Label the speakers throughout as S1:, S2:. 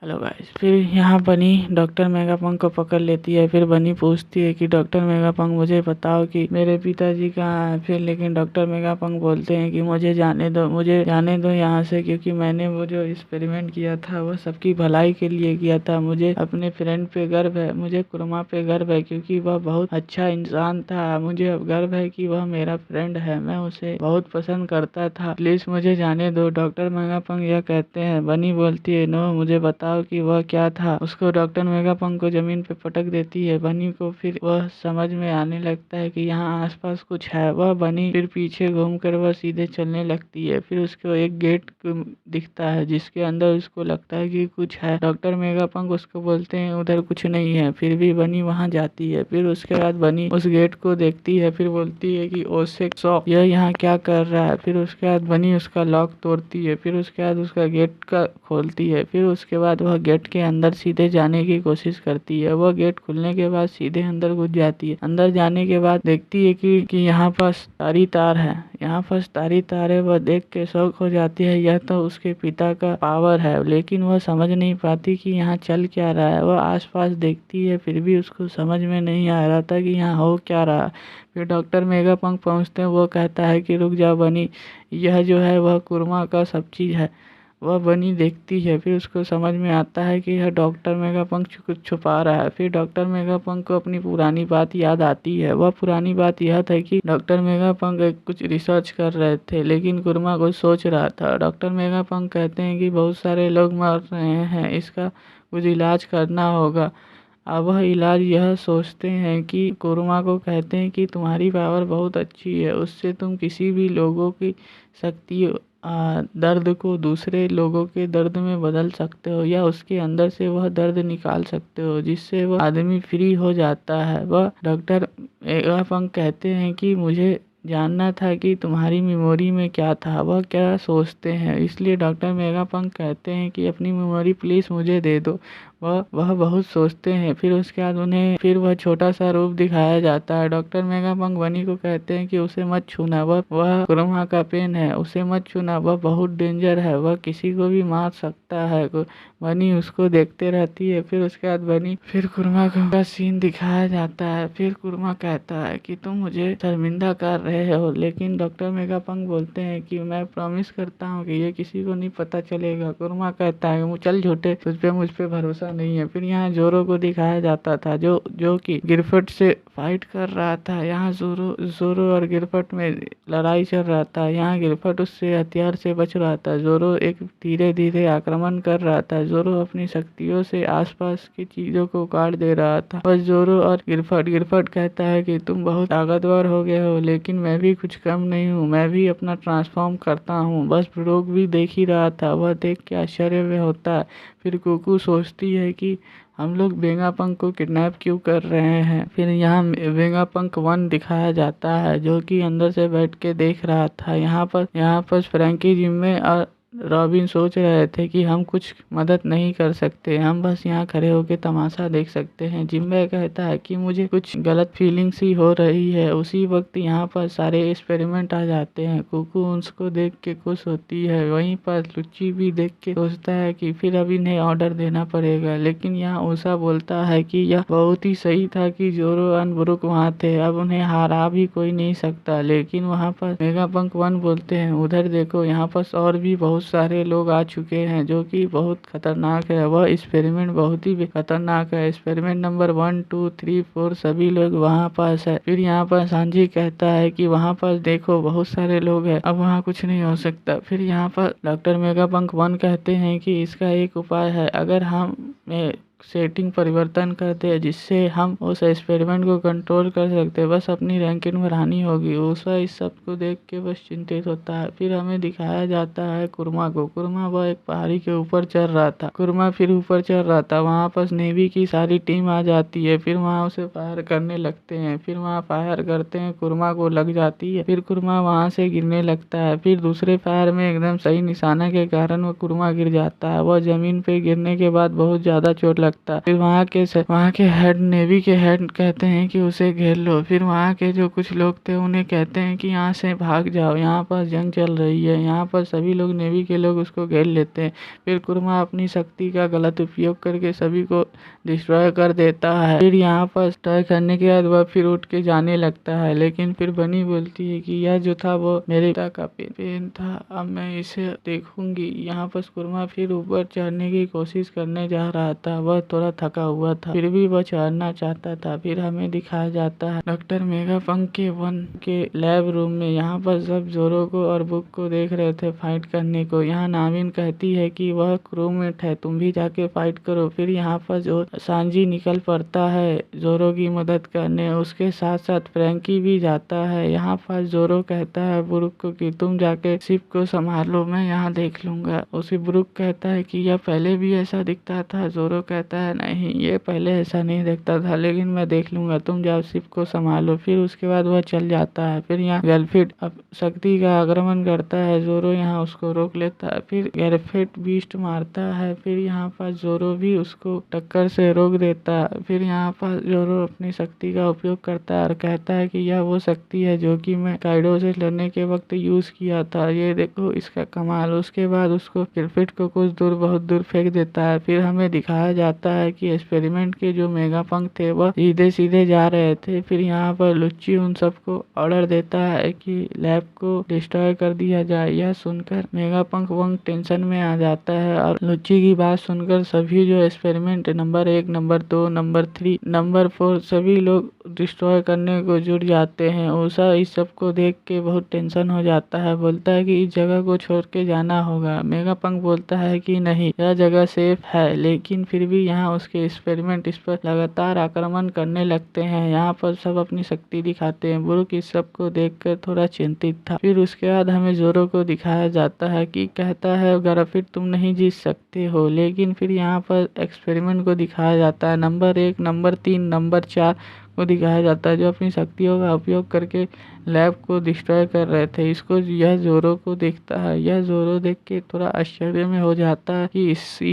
S1: Hello guys. फिर यहाँ बनी डॉक्टर मेगापंक को पकड़ लेती है। फिर बनी पूछती है कि डॉक्टर मेगापंक मुझे बताओ कि मेरे पिताजी कहाँ हैं। फिर लेकिन डॉक्टर मेगापंक बोलते हैं कि मुझे जाने दो यहाँ से, क्योंकि मैंने वो जो एक्सपेरिमेंट किया था वो सबकी भलाई के लिए किया था। मुझे अपने फ्रेंड पे गर्व है, मुझे कुरमा पे गर्व है, क्योंकि वह बहुत अच्छा इंसान था। मुझे अब गर्व है कि वह मेरा फ्रेंड है, मैं उसे बहुत पसंद करता था। प्लीज मुझे जाने दो। डॉक्टर मेगापंक यह कहते हैं। बनी बोलती है नो, मुझे बताओ कि वह क्या था। उसको डॉक्टर मेगापंक को जमीन पे पटक देती है। बनी को फिर वह समझ में आने लगता है कि यहाँ आसपास कुछ है। वह बनी फिर पीछे घूमकर वह सीधे चलने लगती है। फिर उसको एक गेट दिखता है जिसके अंदर उसको लगता है कि कुछ है। डॉक्टर मेगापंक उसको बोलते हैं उधर कुछ नहीं है, फिर भी बनी वहाँ जाती है। फिर उसके बाद बनी उस गेट को देखती है, फिर बोलती है कि ओसे शॉप यह यहाँ क्या कर रहा है। फिर उसके बाद बनी उसका लॉक तोड़ती है। फिर उसके बाद उसका गेट का खोलती है। फिर उसके बाद वह गेट के अंदर सीधे जाने की कोशिश करती है। वह गेट खुलने के बाद सीधे अंदर घुस जाती है। अंदर जाने के बाद देखती है कि यहाँ पास तारी तार है। यहाँ पास तारी तार है। वह देख के शौक हो जाती है, यह तो उसके पिता का पावर है। लेकिन वह समझ नहीं पाती कि यहाँ चल क्या रहा है। वह आसपास देखती है, फिर भी उसको समझ में नहीं आ रहा था कि यहाँ हो क्या रहा। फिर डॉक्टर मेगापंक पहुँचते हैं। वो कहता है कि रुक जा बनी, यह जो है वह कुरमा का सब चीज़ है। वह बनी देखती है, फिर उसको समझ में आता है कि यह डॉक्टर मेगापंक कुछ छुपा रहा है। फिर डॉक्टर मेगापंक को अपनी पुरानी बात याद आती है। वह पुरानी बात यह था कि डॉक्टर मेगापंक कुछ रिसर्च कर रहे थे, लेकिन कुरमा कुछ सोच रहा था। डॉक्टर मेगापंक कहते हैं कि बहुत सारे लोग मर रहे हैं, इसका कुछ इलाज करना होगा। अब वह इलाज यह सोचते हैं कि कुरमा को कहते हैं कि तुम्हारी पावर बहुत अच्छी है, उससे तुम किसी भी लोगों की शक्ति दर्द को दूसरे लोगों के दर्द में बदल सकते हो, या उसके अंदर से वह दर्द निकाल सकते हो, जिससे वह आदमी फ्री हो जाता है। वह डॉक्टर मेगापंक कहते हैं कि मुझे जानना था कि तुम्हारी मेमोरी में क्या था, वह क्या सोचते हैं। इसलिए डॉक्टर मेगापंक कहते हैं कि अपनी मेमोरी प्लीज़ मुझे दे दो। वह बहुत सोचते हैं। फिर उसके बाद उन्हें फिर वह छोटा सा रूप दिखाया जाता है। डॉक्टर मेगापंक बनी को कहते हैं कि उसे मत छूना, वह कुरमा का पेन है, उसे मत छूना, वह बहुत डेंजर है, वह किसी को भी मार सकता है। बनी उसको देखते रहती है। फिर उसके बाद बनी फिर कुरमा का सीन दिखाया जाता है। फिर कुरमा कहता है कि तुम मुझे शर्मिंदा कर रहे हो, लेकिन डॉक्टर मेगापंक बोलते हैं कि मैं प्रॉमिस करता हूँ कि ये किसी को नहीं पता चलेगा। कुरमा कहता है चल झूठे, मुझ पे भरोसा नहीं है। फिर यहाँ जोरो को दिखाया जाता था जो कि गिरफट से फाइट कर रहा था। यहाँ जोरो और गिरफट में लड़ाई चल रहा था। यहाँ गिरफट उससे हथियार से बच रहा था। जोरो एक धीरे धीरे आक्रमण कर रहा था। जोरो अपनी शक्तियों से आसपास की चीजों को काट दे रहा था। बस जोरो और गिरफट कहता है कि तुम बहुत ताकतवर हो गए हो, लेकिन मैं भी कुछ कम नहीं हूँ, मैं भी अपना ट्रांसफॉर्म करता हूँ। बस ब्रोक भी देख ही रहा था, वह देख के आश्चर्य में होता है। फिर कुकू सोचती है कि हम लोग वेगापंक को किडनैप क्यों कर रहे हैं। फिर यहाँ वेगापंक 1 दिखाया जाता है, जो कि अंदर से बैठ के देख रहा था। यहाँ पर फ्रैंकी, जिम्मे और रॉबिन सोच रहे थे कि हम कुछ मदद नहीं कर सकते, हम बस यहाँ खड़े होकर तमाशा देख सकते हैं। जिम्मे कहता है कि मुझे कुछ गलत फीलिंग सी हो रही है। उसी वक्त यहाँ पर सारे एक्सपेरिमेंट आ जाते हैं। कुकू उसको देख के खुश होती है। वहीं पर लुच्ची भी देख के सोचता है कि फिर अब इन्हें ऑर्डर देना पड़ेगा। लेकिन यहाँ उषा बोलता है कि यह बहुत ही सही था कि जोरो और ब्रुक वहाँ थे, अब उन्हें हरा भी कोई नहीं सकता। लेकिन वहाँ पर मेगापंक 1 बोलते हैं उधर देखो, यहाँ पर और भी बहुत सारे लोग आ चुके हैं जो कि बहुत खतरनाक है। वह एक्सपेरिमेंट बहुत ही खतरनाक है। एक्सपेरिमेंट नंबर 1, 2, 3, 4 सभी लोग वहाँ पास है। फिर यहाँ पर सांजी कहता है कि वहाँ पर देखो बहुत सारे लोग हैं, अब वहाँ कुछ नहीं हो सकता। फिर यहाँ पर डॉक्टर मेगापंक 1 कहते हैं कि इसका एक उपाय है, अगर हम सेटिंग परिवर्तन कर दे जिससे हम उस एक्सपेरिमेंट को कंट्रोल कर सकते हैं, बस अपनी रैंकिंग बढ़ानी होगी। उषा इस सब को देख के बस चिंतित होता है। फिर हमें दिखाया जाता है कुरमा को। कुरमा वह एक पहाड़ी के ऊपर चढ़ रहा था। कुरमा फिर ऊपर चढ़ रहा था, वहाँ पर नेवी की सारी टीम आ जाती है। फिर वहाँ उसे फायर करने लगते हैं। फिर वहाँ फायर करते हैं, कुरमा को लग जाती है। फिर कुरमा वहाँ से गिरने लगता है। फिर दूसरे फायर में एकदम सही निशाना के कारण वह कुरमा गिर जाता है। वह जमीन पे गिरने के बाद बहुत ज्यादा चोट लगता है। लगता। फिर वहाँ के हेड, नेवी के हेड कहते हैं कि उसे घेर लो। फिर वहाँ के जो कुछ लोग थे उन्हें कहते हैं कि यहाँ से भाग जाओ, यहाँ पर जंग चल रही है। यहाँ पर सभी लोग, नेवी के लोग उसको घेर लेते हैं। फिर कुरमा अपनी शक्ति का गलत उपयोग करके सभी को डिस्ट्रॉय कर देता है। फिर यहाँ पर डिस्ट्रॉय करने के बाद वह फिर उठ के जाने लगता है, लेकिन फिर बनी बोलती है कि यह जो था वो मेरे पिता का पेन था, अब मैं इसे देखूंगी। यहाँ पर कुरमा फिर ऊपर चढ़ने की कोशिश करने जा रहा था। वह थोड़ा थका हुआ था, फिर भी वह चढ़ना चाहता था। फिर हमें दिखाया जाता है डॉक्टर मेगापंक के वन के लैब रूम में। यहाँ पर सब जोरो को और बुक को देख रहे थे फाइट करने को। यहाँ नाविन कहती है कि वह क्रूमेट है, तुम भी जाके फाइट करो। फिर यहाँ पर जो सांजी निकल पड़ता है जोरो की मदद करने, उसके साथ साथ फ्रैंकी भी जाता है। यहाँ पर जोरो कहता है ब्रूक को कि तुम जाके शिप को संभालो, मैं यहाँ देख लूंगा। उसे ब्रूक कहता है कि यह पहले भी ऐसा दिखता था। जोरो कहता है नहीं, ये पहले ऐसा नहीं दिखता था, लेकिन मैं देख लूंगा, तुम जाओ शिप को संभालो। फिर उसके बाद वह चल जाता है। फिर यहाँ गैल्फिड अब शक्ति का आक्रमण करता है, जोरो यहाँ उसको रोक लेता है। फिर गैल्फिड बीस्ट मारता है। फिर यहाँ पर जोरो भी उसको टक्कर से रोक देता है। फिर यहाँ पर जोरो अपनी शक्ति का उपयोग करता है और कहता है कि यह वो शक्ति है जो कि मैं काइडो से लड़ने के वक्त यूज किया था, ये देखो इसका कमाल। उसके बाद उसको गैल्फिड को कुछ दूर, बहुत दूर फेंक देता है। फिर हमें दिखाया जाता है कि एक्सपेरिमेंट के जो मेगापंक थे वह सीधे सीधे जा रहे थे। फिर यहाँ पर लुच्ची उन सबको ऑर्डर देता है कि लैब को डिस्ट्रॉय कर दिया जाए। यह सुनकर मेगापंक वंग टेंशन में आ जाता है और लुच्ची की बात सुनकर सभी जो experiment number 1, number 2, number 3, number 4 सभी लोग डिस्ट्रॉय करने को जुट जाते हैं। उषा इस सब को देख के बहुत टेंशन हो जाता है, बोलता है कि इस जगह को छोड़ के जाना होगा। मेगापंक बोलता है कि नहीं, यह जगह सेफ है, लेकिन फिर भी यहाँ उसके एक्सपेरिमेंट इस पर लगातार आक्रमण करने लगते हैं। यहाँ पर सब अपनी शक्ति दिखाते हैं। ब्रूक इस सब को देखकर थोड़ा चिंतित था। फिर उसके बाद हमें जोरो को दिखाया जाता है कि कहता है गैल्फिड तुम नहीं जीत सकते हो, लेकिन फिर यहाँ पर एक्सपेरिमेंट को दिखाया जाता है। नंबर 1, नंबर 3, नंबर 4 को दिखाया जाता है जो अपनी शक्तियों का उपयोग करके लैब को डिस्ट्रॉय कर रहे थे। इसको यह जोरो को देखता है। यह जोरो देख के थोड़ा आश्चर्य में हो जाता है कि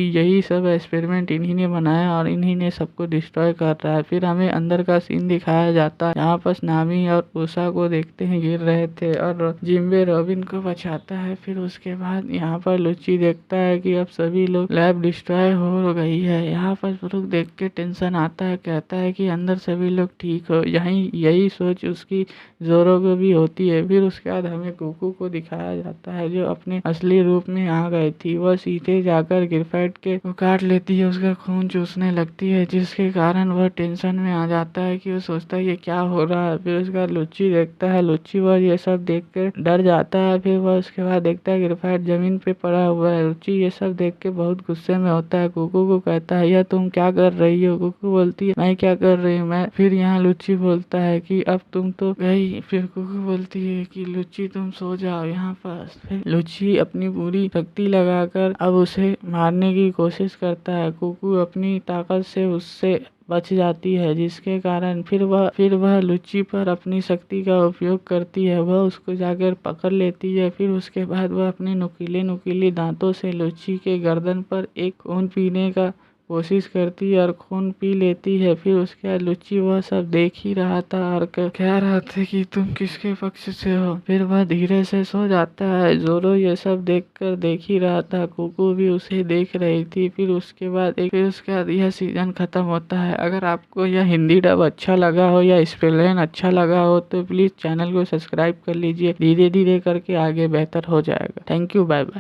S1: यही सब एक्सपेरिमेंट इन्हीं ने बनाया और इन्हीं ने सबको डिस्ट्रॉय कर रहा है। फिर हमें अंदर का सीन दिखाया जाता है। यहाँ पर नामी और उषा को देखते हैं गिर रहे थे और जिम्बे रॉबिन को बचाता है। फिर उसके बाद यहाँ पर लुच्ची देखता है कि अब सभी लोग लैब डिस्ट्रॉय हो गई है। यहाँ पर ब्रूक देख के टेंशन आता है, कहता है कि अंदर सभी लोग ठीक हो। यही सोच उसकी जोरो को भी होती है। फिर उसके बाद हमें कुकू को दिखाया जाता है जो अपने असली रूप में आ गई थी। वह सीधे जाकर ग्रेफाइट के काट लेती है, उसका खून चूसने लगती है, जिसके कारण वह टेंशन में आ जाता है कि वो सोचता है ये क्या हो रहा है। फिर उसके बाद लुच्ची देखता है, लुच्ची वह ये सब देख कर डर जाता है। फिर वह उसके बाद देखता है ग्रेफाइट जमीन पे पड़ा हुआ है। लुच्ची ये सब देख के बहुत गुस्से में होता है। कुकू को कहता है यह तुम क्या कर रही हो? कुकू बोलती है मैं क्या कर रही हूँ मैं। फिर यहाँ लुच्ची बोलता है कि अब तुम तो गई। फिर कुकू बोलती है कि लुच्ची तुम सो जाओ यहाँ पर। फिर लुच्ची अपनी पूरी शक्ति लगाकर अब उसे मारने की कोशिश करता है। कुकू अपनी ताकत से उससे बच जाती है, जिसके कारण फिर वह लुच्ची पर अपनी शक्ति का उपयोग करती है। वह उसको जाकर पकड़ लेती है। फिर उसके बाद वह अपने नुकीले दांतों से लुच्ची के गर्दन पर एक खून पीने का कोशिश करती है और खून पी लेती है। फिर उसके बाद लुच्ची वह सब देख ही रहा था और कह रहा था कि तुम किसके पक्ष से हो। फिर वह धीरे से सो जाता है। जोरो ये सब देख ही रहा था। कुकू भी उसे देख रही थी। फिर उसके बाद यह सीजन खत्म होता है। अगर आपको यह हिंदी डब अच्छा लगा हो या स्पेलिंग अच्छा लगा हो तो प्लीज चैनल को सब्सक्राइब कर लीजिए। धीरे धीरे करके आगे बेहतर हो जाएगा। Thank you, bye bye.